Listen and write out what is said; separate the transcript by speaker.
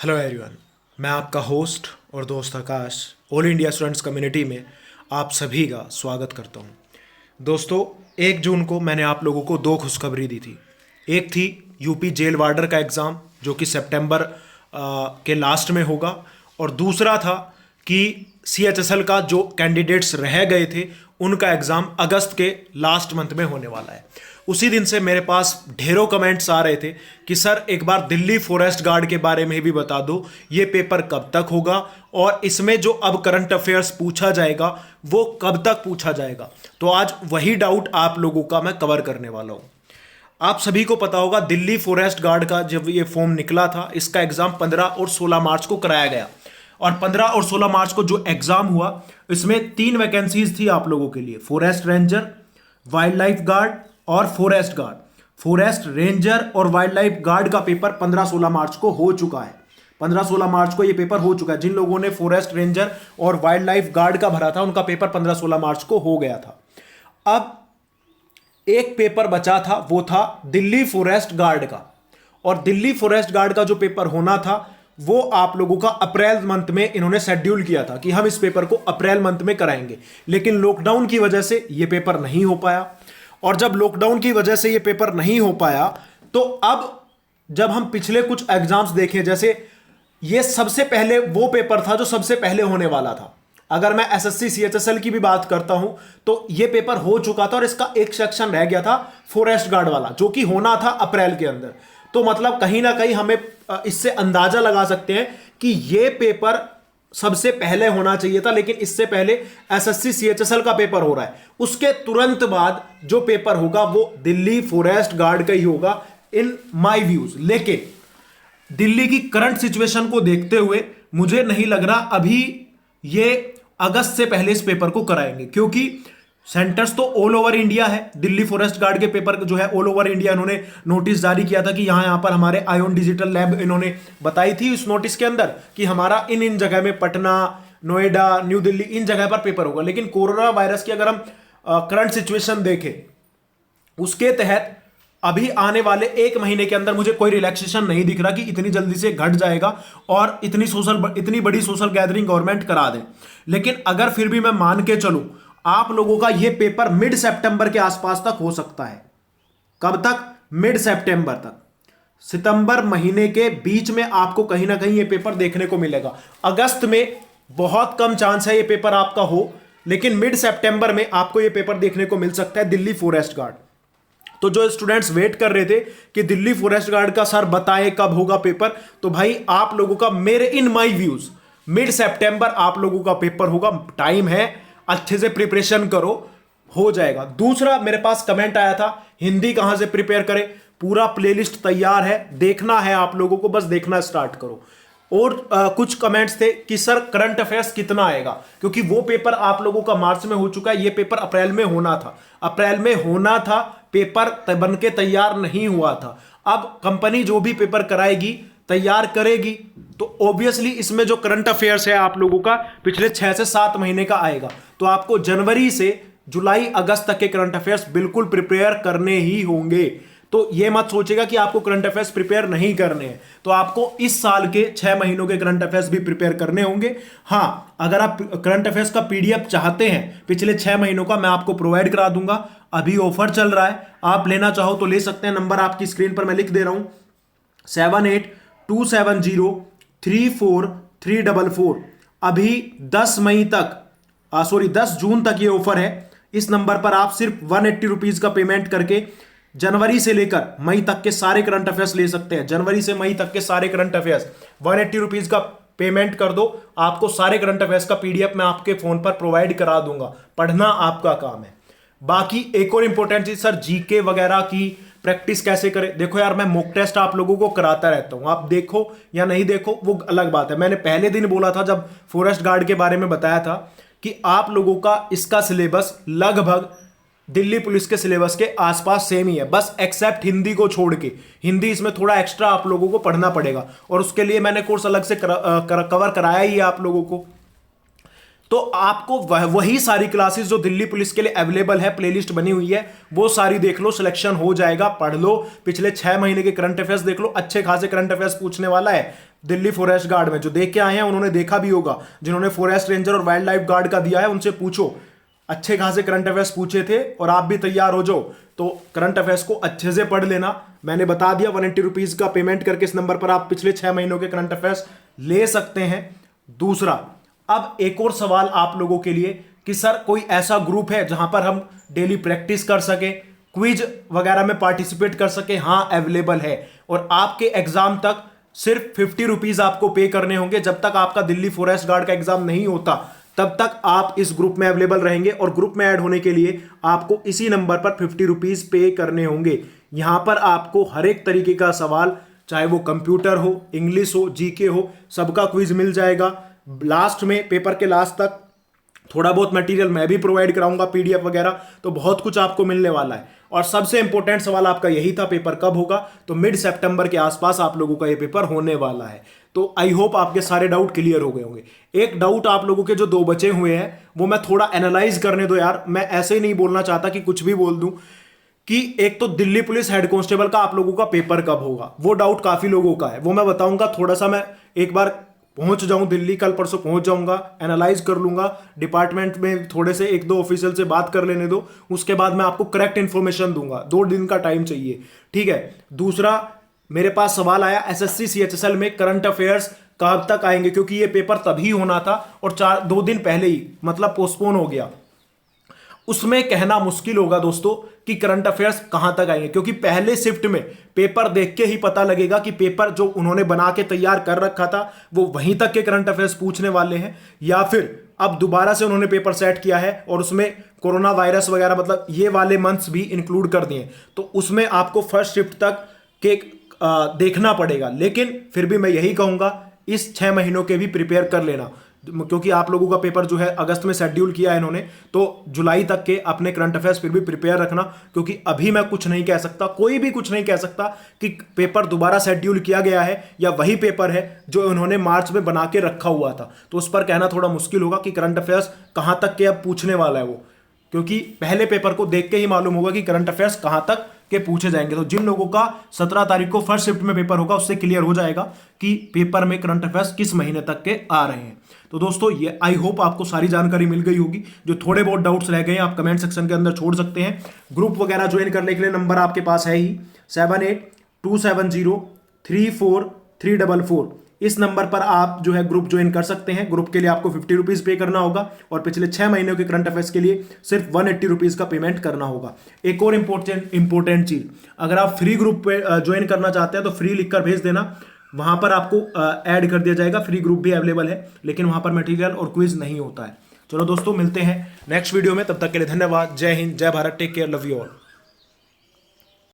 Speaker 1: Hello everyone. मैं आपका host और दोस्त आकाश ऑल इंडिया स्टूडेंट्स कम्युनिटी में आप सभी का स्वागत करता हूं। दोस्तों, 1 जून को मैंने आप लोगों को दो खुशखबरी दी थी। एक थी यूपी जेल वार्डर का एग्ज़ाम जो कि सितंबर के लास्ट में होगा, और दूसरा था कि सीएचएसएल का जो कैंडिडेट्स रह गए थे उनका एग्ज़ाम अगस्त के लास्ट मंथ में होने वाला है। उसी दिन से मेरे पास ढेरों कमेंट्स आ रहे थे कि सर एक बार दिल्ली फॉरेस्ट गार्ड के बारे में भी बता दो, ये पेपर कब तक होगा और इसमें जो अब करंट अफेयर्स पूछा जाएगा वो कब तक पूछा जाएगा। तो आज वही डाउट आप लोगों का मैं कवर करने वाला हूँ। आप सभी को पता होगा दिल्ली फॉरेस्ट गार्ड का जब ये फॉर्म निकला था, इसका एग्ज़ाम 15 और 16 मार्च को कराया गया, और 15 और 16 मार्च को जो एग्ज़ाम हुआ इसमें 3 वैकेंसीज थी आप लोगों के लिए, forest ranger, wild life guard और फॉरेस्ट गार्ड। फॉरेस्ट रेंजर और वाइल्ड लाइफ गार्ड का पेपर 15-16 मार्च को हो चुका है। 15-16 मार्च को ये पेपर हो चुका है। जिन लोगों ने फॉरेस्ट रेंजर और वाइल्ड लाइफ गार्ड का भरा था उनका पेपर 15-16 मार्च को हो गया था। अब एक पेपर बचा था, वो था दिल्ली फॉरेस्ट गार्ड का, और दिल्ली फॉरेस्ट गार्ड का जो पेपर होना था वो आप लोगों का अप्रैल मंथ में इन्होंने शेड्यूल किया था कि हम इस पेपर को अप्रैल मंथ में कराएंगे, लेकिन लॉकडाउन की वजह से ये पेपर नहीं हो पाया। और जब लॉकडाउन की वजह से ये पेपर नहीं हो पाया तो अब जब हम पिछले कुछ एग्जाम्स देखें, जैसे ये सबसे पहले वो पेपर था जो सबसे पहले होने वाला था। अगर मैं एसएससी सीएचएसएल की भी बात करता हूं तो ये पेपर हो चुका था और इसका एक सेक्शन रह गया था फॉरेस्ट गार्ड वाला, जो कि होना था अप्रैल के अंदर। तो मतलब कहीं ना कहीं हमें इससे अंदाजा लगा सकते हैं कि ये पेपर सबसे पहले होना चाहिए था, लेकिन इससे पहले एसएससी सीएचएसएल का पेपर हो रहा है। उसके तुरंत बाद जो पेपर होगा वो दिल्ली फॉरेस्ट गार्ड का ही होगा इन माय व्यूज। लेकिन दिल्ली की करंट सिचुएशन को देखते हुए मुझे नहीं लग रहा अभी ये अगस्त से पहले इस पेपर को कराएंगे, क्योंकि सेंटर्स तो ऑल ओवर इंडिया है। दिल्ली फॉरेस्ट गार्ड के पेपर जो है ऑल ओवर इंडिया इन्होंने नोटिस जारी किया था कि यहां पर हमारे आयोन डिजिटल लैब इन्होंने बताई थी उस नोटिस के अंदर कि हमारा इन जगह में पटना, नोएडा, न्यू दिल्ली, इन जगह पर पेपर होगा। लेकिन कोरोना वायरस की अगर हम करंट सिचुएशन देखें उसके तहत अभी आने वाले 1 महीने के अंदर मुझे कोई रिलैक्सेशन नहीं दिख रहा कि इतनी जल्दी से घट जाएगा और इतनी बड़ी सोशल गैदरिंग गवर्नमेंट करा दे। लेकिन अगर फिर भी मैं मान के चलूं आप लोगों का यह पेपर मिड सितंबर के आसपास तक हो सकता है। कब तक? मिड सितंबर तक। सितंबर महीने के बीच में आपको कहीं ना कहीं यह पेपर देखने को मिलेगा। अगस्त में बहुत कम चांस है यह पेपर आपका हो, लेकिन मिड सितंबर में आपको यह पेपर देखने को मिल सकता है दिल्ली फॉरेस्ट गार्ड। तो जो स्टूडेंट्स वेट कर रहे थे कि दिल्ली फॉरेस्ट गार्ड का सर बताएं कब होगा पेपर, तो भाई आप लोगों का मेरे इन माय व्यूज मिड सितंबर आप लोगों का पेपर होगा। टाइम है, अच्छे से प्रिपरेशन करो, हो जाएगा। दूसरा मेरे पास कमेंट आया था हिंदी कहां से प्रिपेयर करें। पूरा प्लेलिस्ट तैयार है, देखना है आप लोगों को, बस देखना स्टार्ट करो। और कुछ कमेंट्स थे कि सर करंट अफेयर्स कितना आएगा, क्योंकि वो पेपर आप लोगों का मार्च में हो चुका है, ये पेपर अप्रैल में होना था। अप्रैल में होना था, पेपर बन के तैयार नहीं हुआ था। अब कंपनी जो भी पेपर कराएगी तैयार करेगी तो ऑब्वियसली इसमें जो करंट अफेयर्स है आप लोगों का पिछले 6 से 7 महीने का आएगा। तो आपको जनवरी से जुलाई अगस्त तक के करंट अफेयर्स बिल्कुल प्रिपेयर करने ही होंगे। तो ये मत सोचेगा कि आपको करंट अफेयर्स प्रिपेयर नहीं करने हैं, तो आपको इस साल के 6 महीनों के करंट अफेयर्स भी प्रिपेयर करने होंगे। हाँ, अगर आप करंट अफेयर्स का पीडीएफ चाहते हैं पिछले 6 महीनों का, मैं आपको प्रोवाइड करा दूंगा। अभी ऑफर चल रहा है, आप लेना चाहो तो ले सकते हैं। नंबर आपकी स्क्रीन पर मैं लिख दे रहा हूं, 7827034344। अभी 10 मई तक 10 जून तक ये ऑफर है। इस नंबर पर आप सिर्फ 180 रुपीज का पेमेंट करके जनवरी से लेकर मई तक के सारे करंट अफेयर्स ले सकते हैं। जनवरी से मई तक के सारे करंट अफेयर्स 180 रुपीज का पेमेंट कर दो, आपको सारे करंट अफेयर्स का पीडीएफ मैं आपके फोन पर प्रोवाइड करा दूंगा। पढ़ना आपका काम है। बाकी एक और इंपॉर्टेंट चीज, सर जीके वगैरह की प्रैक्टिस कैसे करें। देखो यार, मैं मॉक टेस्ट आप लोगों को कराता रहता हूं, आप देखो या नहीं देखो वो अलग बात है। मैंने पहले दिन बोला था जब फॉरेस्ट गार्ड के बारे में बताया था कि आप लोगों का इसका सिलेबस लगभग दिल्ली पुलिस के सिलेबस के आसपास सेम ही है, बस एक्सेप्ट हिंदी को छोड़ के। हिंदी इसमें थोड़ा एक्स्ट्रा आप लोगों को पढ़ना पड़ेगा, और उसके लिए मैंने कोर्स अलग से कवर कराया ही है आप लोगों को। तो आपको वही सारी क्लासेस जो दिल्ली पुलिस के लिए अवेलेबल है, प्लेलिस्ट बनी हुई है, वो सारी देख लो, सिलेक्शन हो जाएगा। पढ़ लो, पिछले 6 महीने के करंट अफेयर्स देख लो, अच्छे खासे करंट अफेयर्स पूछने वाला है। दिल्ली फॉरेस्ट गार्ड में जो देख के आए हैं उन्होंने देखा भी होगा, जिन्होंने फॉरेस्ट रेंजर और वाइल्ड लाइफ गार्ड का दिया है उनसे पूछो, अच्छे खासे करंट अफेयर्स पूछे थे। और आप भी तैयार हो जाओ, तो करंट अफेयर्स को अच्छे से पढ़ लेना। मैंने बता दिया 180 रुपीज का पेमेंट करके इस नंबर पर आप पिछले 6 महीनों के करंट अफेयर्स ले सकते हैं। दूसरा, अब एक और सवाल आप लोगों के लिए कि सर कोई ऐसा ग्रुप है जहां पर हम डेली प्रैक्टिस कर सके, क्विज वगैरह में पार्टिसिपेट कर सके? हाँ, अवेलेबल है। और आपके एग्जाम तक सिर्फ 50 रुपीज आपको पे करने होंगे। जब तक आपका दिल्ली फॉरेस्ट गार्ड का एग्जाम नहीं होता तब तक आप इस ग्रुप में अवेलेबल रहेंगे। और ग्रुप में ऐड होने के लिए आपको इसी नंबर पर 50 रुपीज पे करने होंगे। यहां पर आपको हर एक तरीके का सवाल, चाहे वो कंप्यूटर हो, इंग्लिश हो, जीके हो, सबका क्विज मिल जाएगा। लास्ट में, पेपर के लास्ट तक थोड़ा बहुत मटेरियल मैं भी प्रोवाइड कराऊंगा, पीडीएफ वगैरह, तो बहुत कुछ आपको मिलने वाला है। और सबसे इंपॉर्टेंट सवाल आपका यही था, पेपर कब होगा? तो मिड सितंबर के आसपास आप लोगों का ये पेपर होने वाला है। तो आई होप आपके सारे डाउट क्लियर हो गए होंगे। एक डाउट आप लोगों के जो 2 बचे हुए हैं वो मैं थोड़ा एनालाइज करने दो यार। मैं ऐसे ही नहीं बोलना चाहता कि कुछ भी बोल दूं। कि एक तो दिल्ली पुलिस हेड कांस्टेबल का आप लोगों का पेपर कब होगा, वो डाउट काफी लोगों का है, वो मैं बताऊंगा। थोड़ा सा मैं एक बार पहुंच जाऊं दिल्ली, कल परसों पहुंच जाऊंगा, एनालाइज कर लूंगा, डिपार्टमेंट में थोड़े से 1-2 ऑफिशियल से बात कर लेने दो, उसके बाद मैं आपको करेक्ट इंफॉर्मेशन दूंगा। 2 दिन का टाइम चाहिए, ठीक है। दूसरा, मेरे पास सवाल आया एसएससी सीएचएसएल में करंट अफेयर्स कब तक आएंगे, क्योंकि ये पेपर तभी होना था और 2 दिन पहले ही मतलब पोस्टपोन हो गया। उसमें कहना मुश्किल होगा दोस्तों कि करंट अफेयर्स कहां तक आएंगे, क्योंकि पहले शिफ्ट में पेपर देख के ही पता लगेगा कि पेपर जो उन्होंने बना के तैयार कर रखा था वो वहीं तक के करंट अफेयर्स पूछने वाले हैं, या फिर अब दोबारा से उन्होंने पेपर सेट किया है और उसमें कोरोना वायरस वगैरह मतलब ये वाले मंथ्स भी इंक्लूड कर दिए। तो उसमें आपको फर्स्ट शिफ्ट तक के देखना पड़ेगा। लेकिन फिर भी मैं यही कहूंगा, इस 6 महीनों के भी प्रिपेयर कर लेना, क्योंकि आप लोगों का पेपर जो है अगस्त में शेड्यूल किया है इन्होंने, तो जुलाई तक के अपने करंट अफेयर्स फिर भी प्रिपेयर रखना। क्योंकि अभी मैं कुछ नहीं कह सकता, कोई भी कुछ नहीं कह सकता कि पेपर दोबारा शेड्यूल किया गया है या वही पेपर है जो उन्होंने मार्च में बना के रखा हुआ था। तो उस पर कहना थोड़ा मुश्किल होगा कि करंट अफेयर्स कहां तक के अब पूछने वाला है वो, क्योंकि पहले पेपर को देख के ही मालूम होगा कि करंट अफेयर्स कहां तक के पूछे जाएंगे। तो जिन लोगों का 17 तारीख को फर्स्ट शिफ्ट में पेपर होगा उससे क्लियर हो जाएगा कि पेपर में करंट अफेयर्स किस महीने तक के आ रहे हैं। तो दोस्तों, ये आई होप आपको सारी जानकारी मिल गई होगी। जो थोड़े बहुत डाउट्स रह गए हैं आप कमेंट सेक्शन के अंदर छोड़ सकते हैं। ग्रुप वगैरह ज्वाइन करने के लिए नंबर आपके पास है ही, 7827034344। इस नंबर पर आप जो है ग्रुप ज्वाइन कर सकते हैं। ग्रुप के लिए आपको 50 रुपीज पे करना होगा और पिछले 6 महीनों के करंट अफेयर्स के लिए सिर्फ 180 रुपीज का पेमेंट करना होगा। एक और इंपॉर्टेंट चीज, अगर आप फ्री ग्रुप पे ज्वाइन करना चाहते हैं तो फ्री लिखकर भेज देना, वहां पर आपको ऐड कर दिया जाएगा। फ्री ग्रुप भी अवेलेबल है, लेकिन वहां पर मटेरियल और क्विज नहीं होता है। चलो दोस्तों, मिलते हैं नेक्स्ट वीडियो में, तब तक के लिए धन्यवाद। जय हिंद, जय Bharat, take care, love you all.